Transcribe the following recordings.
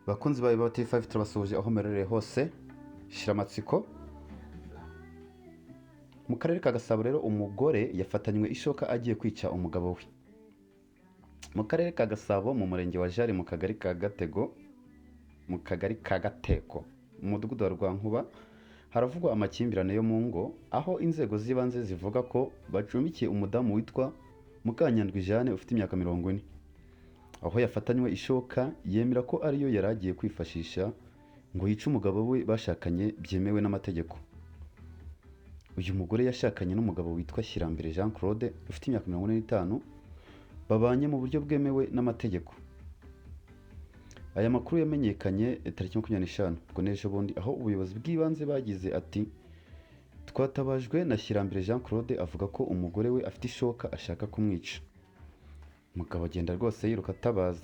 Bakunzi bawe ba TV5 turabasuhuje aho merereye hose. Shiramatsiko. Mu karere ka Gasabo rero umugore yafatanywe ishoka agiye kwica umugabo we. Mu karere ka Gasabo mu murenge wa Jari mu kagari ka Gatego, mu mudugudu wa Rwankuba haravugwa amakimbirane yo mu ngo, aho inzego zibanze zivuga ko bacumbikiye umudamu witwa Mukanyandwi Jeanne ufite imyaka 40. Aho yafatanywe ishoka yemera ko ariyo yaragiye kwifashisha ngo yice umugabo we bashakanye byemewe n'amategeko. Uyu mugore yashakanye n'umugabo witwa Shyirambere Jean Claude ufite imyaka 45, babanye mu buryo bwemewe n'amategeko. Aya makuru yamenyekanye tariki 25 ubwo n'ejo bundi, aho ubuyobozi bw'ibanze bagize ati twatabajwe na Shyirambere Jean Claude avuga ko umugore we afite ishoka ashaka kumwica. Umugabo agenda rwose yiruka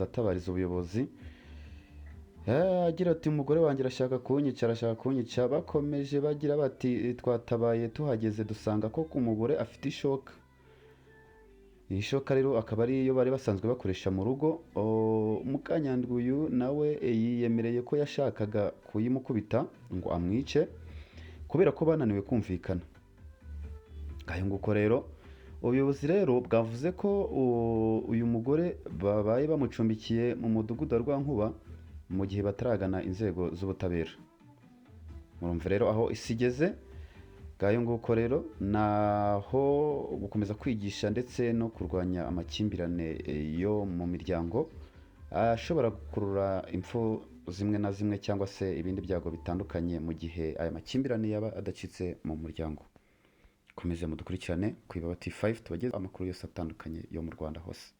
atabariza ubuyobozi, agira ati umugore wanjye arashaka kunyica. Bakomeje bagira bati twatabaye tuhageze dusanga ko umugore afite ishoka. Iyi shoka rero akaba ari iyo bari basanzwe bakoresha mu rugo. Mukanyandwi uyu nawe yiyemereye ko yashakaga kuyimukubita ngo amwice kubera ko bananiwe kumvikana. Ngayo nguko rero ubuyobozi rero bwavuze ko uyu mugore babaye bamucumbikiye mu mudugudu wa Rwankuba mu gihe bataragana inzego z'ubutabera. Murumva rero aho isigeze. Ngayo nguko rero naho gukomeza kwigisha ndetse no kurwanya amakimbirane yo mu miryango ashobora gukurura impfu zimwe na zimwe cyangwa se ibindi byago bitandukanye mu gihe aya makimbirane yaba adacitse mu muryango. Komeze mudukurikirane ku Ibaba TV5 tubageze amakuru yose atandukanye yo mu Rwanda hose.